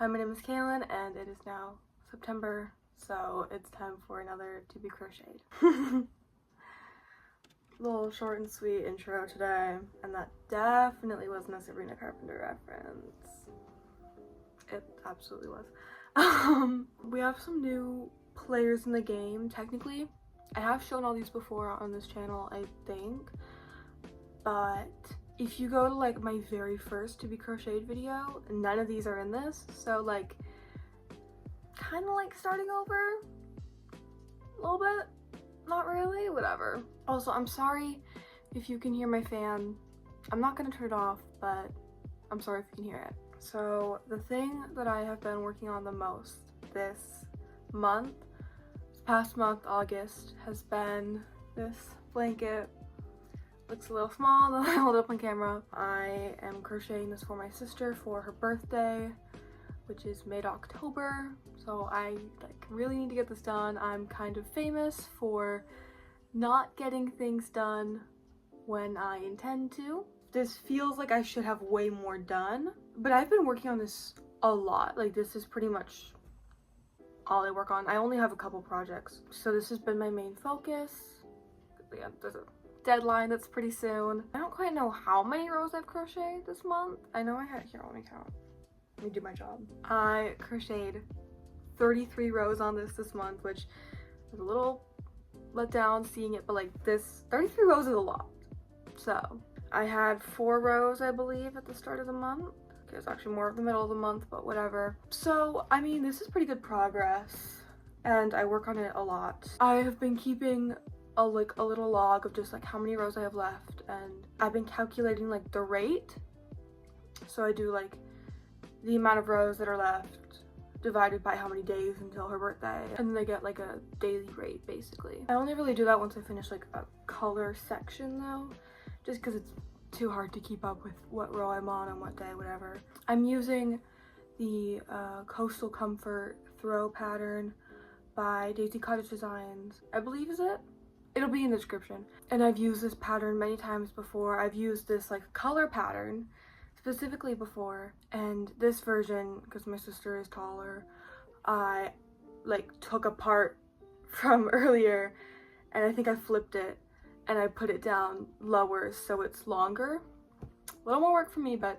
Hi, my name is Kaylin and it is now September, so it's time for another To Be Crocheted. Little short and sweet intro today, and that definitely wasn't a Sabrina Carpenter reference. It absolutely was. We have some new players in the game, technically. I have shown all these before on this channel, I think, but if you go to like my very first To Be Crocheted video, none of these are in this, so like kind of like starting over a little bit. Not really, whatever. Also, I'm sorry if you can hear my fan. I'm not gonna turn it off, but I'm sorry if you can hear it. So the thing that I have been working on the most this month, this past month, August, has been this blanket. Looks a little small when I hold it up on camera. I am crocheting this for my sister for her birthday, which is mid-October. So I like really need to get this done. I'm kind of famous for not getting things done when I intend to. This feels like I should have way more done, but I've been working on this a lot. Like, this is pretty much all I work on. I only have a couple projects, so this has been my main focus. Yeah, there's a deadline that's pretty soon. I don't quite know how many rows I've crocheted this month. I know I had, here, let me count. Let me do my job. I crocheted 33 rows on this month, which is a little let down seeing it, but like this 33 rows is a lot. So I had 4 rows, I believe, at the start of the month. Okay, it's actually more of the middle of the month, but whatever. So I mean, this is pretty good progress and I work on it a lot. I have been keeping a little log of just like how many rows I have left, and I've been calculating like the rate. So I do like the amount of rows that are left divided by how many days until her birthday, and then they get like a daily rate basically. I only really do that once I finish like a color section though, just because it's too hard to keep up with what row I'm on what day, whatever. I'm using the Coastal Comfort throw pattern by Daisy Cottage Designs, I believe is it. It'll be in the description. And I've used this pattern many times before. I've used this like color pattern specifically before, and this version, because my sister is taller, I like took apart from earlier, and I think I flipped it and I put it down lower so it's longer. A little more work for me, but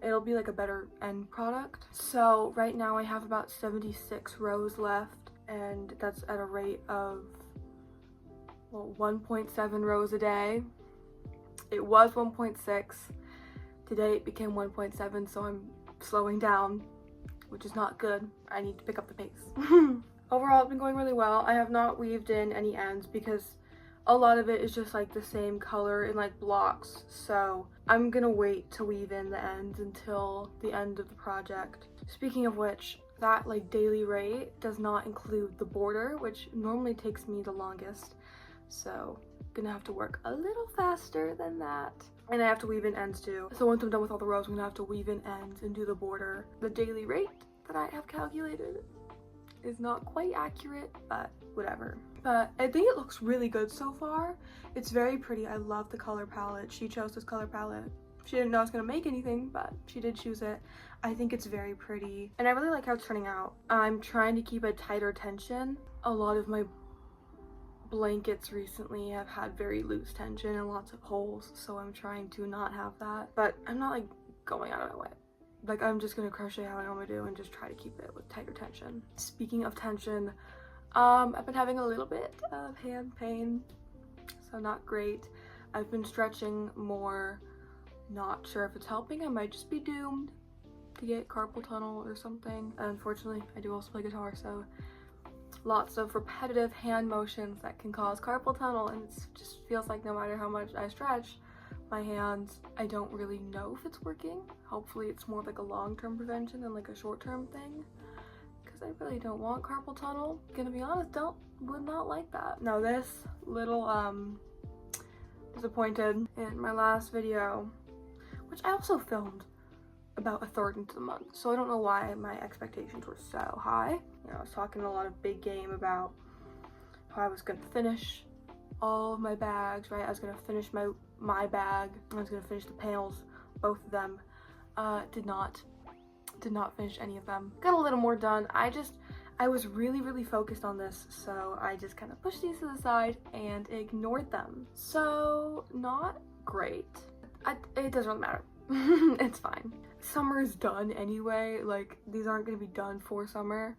it'll be like a better end product. So right now I have about 76 rows left, and that's at a rate of 1.7 rows a day. It was 1.6. Today it became 1.7, so I'm slowing down, which is not good. I need to pick up the pace. Overall, it's been going really well. I have not weaved in any ends because a lot of it is just like the same color in like blocks. So I'm gonna wait to weave in the ends until the end of the project. Speaking of which, that like daily rate does not include the border, which normally takes me the longest. So I'm gonna have to work a little faster than that. And I have to weave in ends too. So once I'm done with all the rows, I'm gonna have to weave in ends and do the border. The daily rate that I have calculated is not quite accurate, but whatever. But I think it looks really good so far. It's very pretty. I love the color palette. She chose this color palette. She didn't know I was gonna make anything, but she did choose it. I think it's very pretty, and I really like how it's turning out. I'm trying to keep a tighter tension. A lot of my blankets recently have had very loose tension and lots of holes, so I'm trying to not have that, but I'm not like going out of my way. Like, I'm just gonna crochet how I normally do and just try to keep it with tighter tension. Speaking of tension, I've been having a little bit of hand pain, so not great. I've been stretching more, not sure if it's helping. I might just be doomed to get carpal tunnel or something. Unfortunately, I do also play guitar, so lots of repetitive hand motions that can cause carpal tunnel, and it just feels like no matter how much I stretch my hands, I don't really know if it's working. Hopefully it's more like a long-term prevention than like a short-term thing, because I really don't want carpal tunnel. Gonna be honest, would not like that. Now this little disappointed in my last video, which I also filmed about a third into the month, so I don't know why my expectations were so high. You know, I was talking a lot of big game about how I was gonna finish all of my bags, right? I was gonna finish my bag, I was gonna finish the panels, both of them. Did not did not finish any of them. Got a little more done. I was really focused on this, so I just kind of pushed these to the side and ignored them. So not great. It doesn't really matter. It's fine. Summer is done anyway. Like, these aren't going to be done for summer,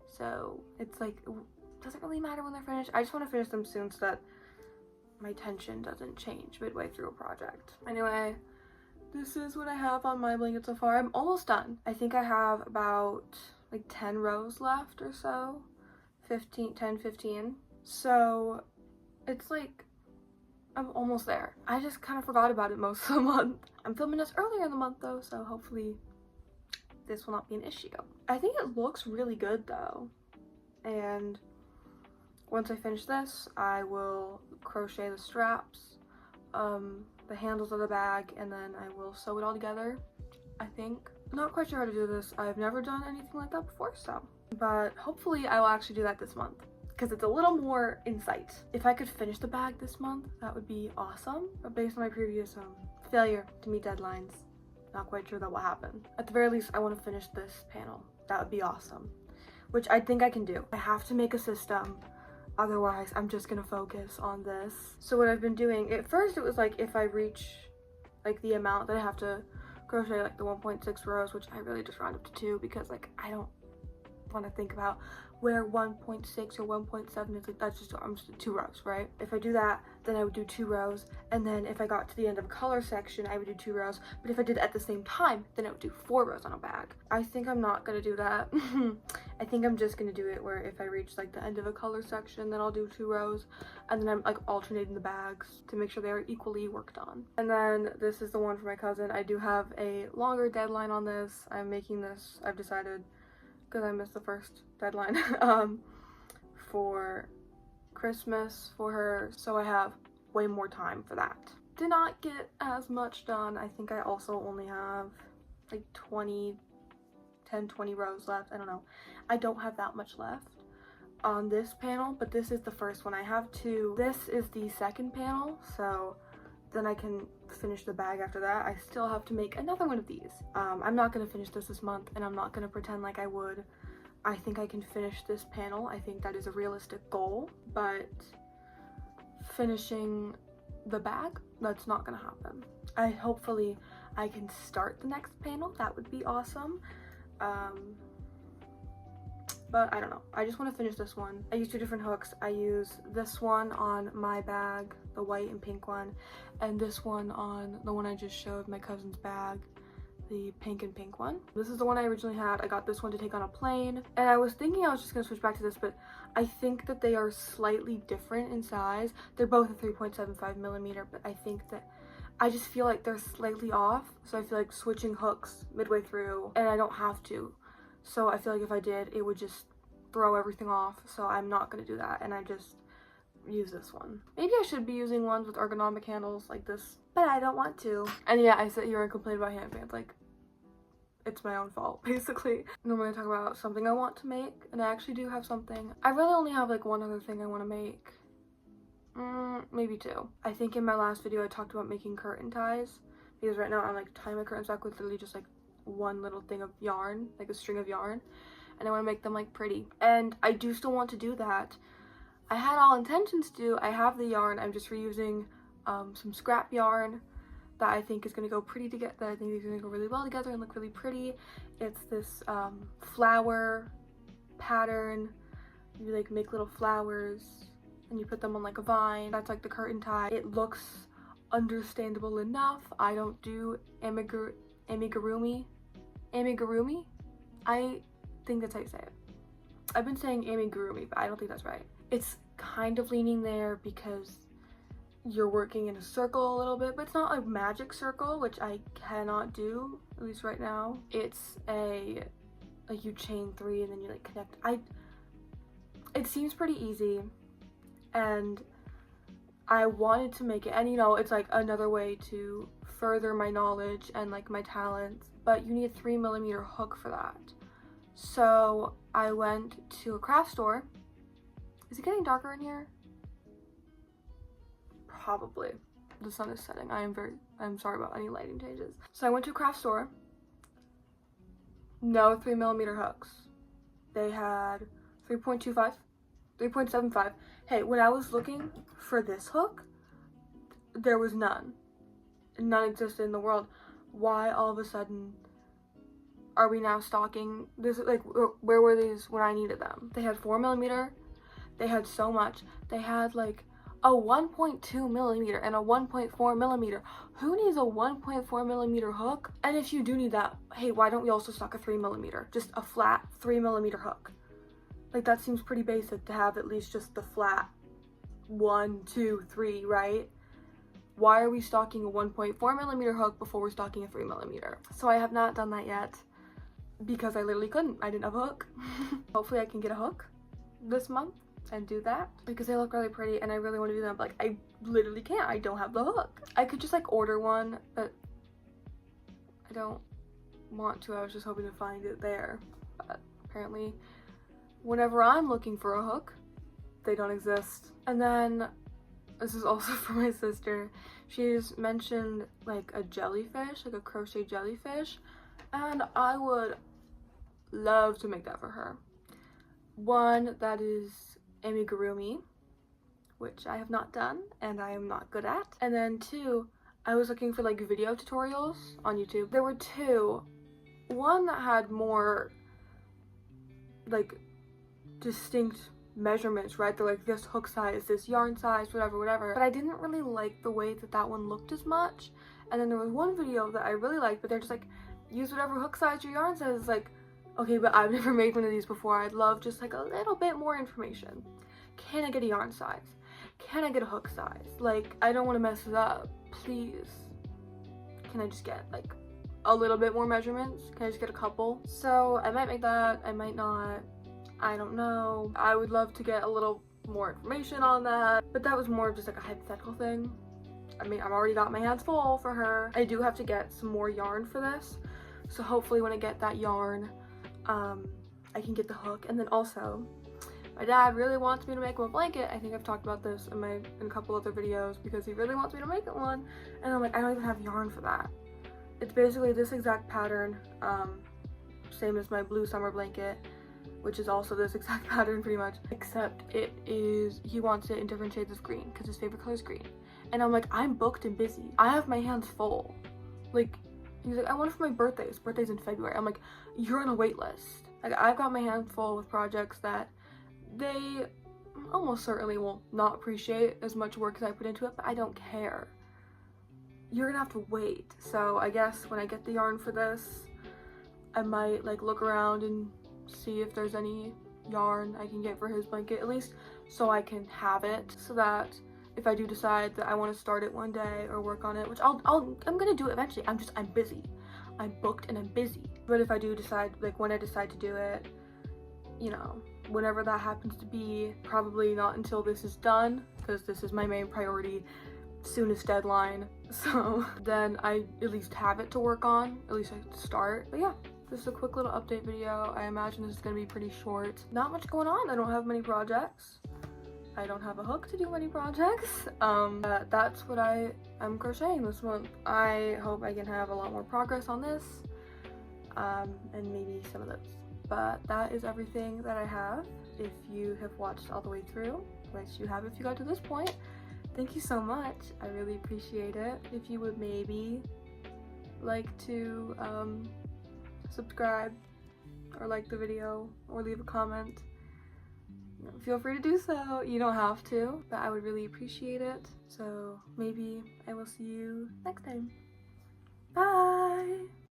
so it's like, it doesn't really matter when they're finished. I just want to finish them soon so that my tension doesn't change midway through a project. Anyway, this is what I have on my blanket so far. I'm almost done. I think I have about like 10 rows left or so. 10, 15. So it's like, I'm almost there. I just kind of forgot about it most of the month. I'm filming this earlier in the month though, so hopefully this will not be an issue. I think it looks really good though. And once I finish this, I will crochet the straps, the handles of the bag, and then I will sew it all together, I think. I'm not quite sure how to do this. I've never done anything like that before, so. But hopefully I will actually do that this month, because it's a little more in sight. If I could finish the bag this month, that would be awesome. But based on my previous failure to meet deadlines, not quite sure that will happen. At the very least, I want to finish this panel. That would be awesome, which I think I can do. I have to make a system. Otherwise, I'm just gonna focus on this. So what I've been doing, at first it was like if I reach like the amount that I have to crochet, like the 1.6 rows, which I really just round up to 2 because like I don't want to think about where 1.6 or 1.7 is. Like that's just, I'm just 2 rows, right? If I do that, then I would do 2 rows, and then if I got to the end of a color section, I would do 2 rows. But if I did it at the same time, then I would do 4 rows on a bag. I think I'm not gonna do that. I think I'm just gonna do it where if I reach like the end of a color section, then I'll do 2 rows, and then I'm like alternating the bags to make sure they are equally worked on. And then this is the one for my cousin. I do have a longer deadline on this. I'm making this, I've decided, because I missed the first deadline, for Christmas for her, so I have way more time for that. Did not get as much done. I think I also only have like 20 rows left. I don't know. I don't have that much left on this panel, but this is the first one. I have 2. This is the second panel, so then I can finish the bag after that. I still have to make another one of these. I'm not gonna finish this month, and I'm not gonna pretend like I would. I think I can finish this panel. I think that is a realistic goal, but finishing the bag, that's not gonna happen. Hopefully I can start the next panel. That would be awesome. But I don't know. I just want to finish this one. I use 2 different hooks. I use this one on my bag, the white and pink one, and this one on the one I just showed, my cousin's bag, the pink and pink one. This is the one I originally had. I got this one to take on a plane, and I was thinking I was just gonna switch back to this, but I think that they are slightly different in size. They're both a 3.75 millimeter, but I think that I just feel like they're slightly off, so I feel like switching hooks midway through, and I don't have to. So I feel like if I did, it would just throw everything off, so I'm not gonna do that, and I just use this one. Maybe I should be using ones with ergonomic handles like this, but I don't want to. And yeah, I sit here and complain about hand fans, like, it's my own fault, basically. Normally I talk about something I want to make, and I actually do have something. I really only have like one other thing I want to make. Maybe 2. I think in my last video I talked about making curtain ties, because right now I'm like tying my curtains back with literally just like one little thing of yarn, like a string of yarn, and I want to make them like pretty, and I do still want to do that. I had all intentions to. I have the yarn. I'm just reusing some scrap yarn that I think is going to go pretty together, that I think is going to go really well together and look really pretty. It's this flower pattern. You like make little flowers and you put them on like a vine. That's like the curtain tie. It looks understandable enough. I don't do amigurumi. I think that's how you say it. I've been saying amigurumi, but I don't think that's right. It's kind of leaning there because you're working in a circle a little bit, but it's not a magic circle, which I cannot do, at least right now. It's a, like, you chain 3 and then you like connect. It seems pretty easy, and I wanted to make it, and you know, it's like another way to further my knowledge and like my talents, but you need a 3mm hook for that. So I went to a craft store. Is it getting darker in here? Probably. The sun is setting. I'm sorry about any lighting changes. So I went to a craft store, no 3mm hooks. They had 3.25, 3.75. Hey, when I was looking for this hook, there was none. None existed in the world. Why all of a sudden are we now stocking this? Like, where were these when I needed them? They had 4mm. They had so much. They had like a 1.2mm and a 1.4mm. Who needs a 1.4mm hook? And if you do need that, hey, why don't we also stock a 3mm? Just a flat 3mm hook. Like, that seems pretty basic to have at least just the flat 1, 2, 3, right? Why are we stocking a 1.4mm hook before we're stocking a 3mm? So I have not done that yet because I literally couldn't. I didn't have a hook. Hopefully I can get a hook this month and do that because they look really pretty and I really want to do them, but like I literally can't. I don't have the hook. I could just like order one, but I don't want to. I was just hoping to find it there, but apparently whenever I'm looking for a hook, they don't exist. And then this is also for my sister. She's mentioned like a jellyfish, like a crochet jellyfish, and I would love to make that for her. One that is amigurumi, which I have not done and I am not good at. And then two, I was looking for like video tutorials on YouTube. There were two. One that had more like distinct measurements, right? They're like this hook size, this yarn size, whatever. But I didn't really like the way that that one looked as much. And then there was one video that I really liked, but they're just like, use whatever hook size your yarn size. It's like, okay, but I've never made one of these before. I'd love just like a little bit more information. Can I get a yarn size? Can I get a hook size? Like, I don't want to mess it up. Please. Can I just get like a little bit more measurements? Can I just get a couple? So I might make that, I might not. I don't know. I would love to get a little more information on that, but that was more of just like a hypothetical thing. I mean, I've already got my hands full for her. I do have to get some more yarn for this, so hopefully when I get that yarn, I can get the hook. And then also, my dad really wants me to make him a blanket. I think I've talked about this in a couple other videos because he really wants me to make it one, and I'm like, I don't even have yarn for that. It's basically this exact pattern, same as my blue summer blanket, which is also this exact pattern pretty much, except he wants it in different shades of green because his favorite color is green. And I'm like, I'm booked and busy. I have my hands full. Like, he's like, I want it for my birthday. His birthday's in February. I'm like, you're on a wait list. Like, I've got my hands full with projects that they almost certainly will not appreciate as much work as I put into it, but I don't care. You're gonna have to wait. So I guess when I get the yarn for this, I might like look around and see if there's any yarn I can get for his blanket, at least so I can have it, so that if I do decide that I want to start it one day or work on it, which I'm gonna do it eventually. I'm busy. I'm booked and I'm busy. But if I do decide, like when I decide to do it, you know, whenever that happens to be, probably not until this is done, because this is my main priority, soonest deadline. So then I at least have it to work on, at least I start. But yeah, this is a quick little update video. I imagine this is gonna be pretty short. Not much going on. I don't have many projects. I don't have a hook to do many projects. That's what I'm crocheting this month. I hope I can have a lot more progress on this, and maybe some of those. But that is everything that I have. If you have watched all the way through, which you have if you got to this point, thank you so much. I really appreciate it. If you would maybe like to subscribe or like the video or leave a comment, feel free to do so. You don't have to, but I would really appreciate it. So maybe I will see you next time. Bye!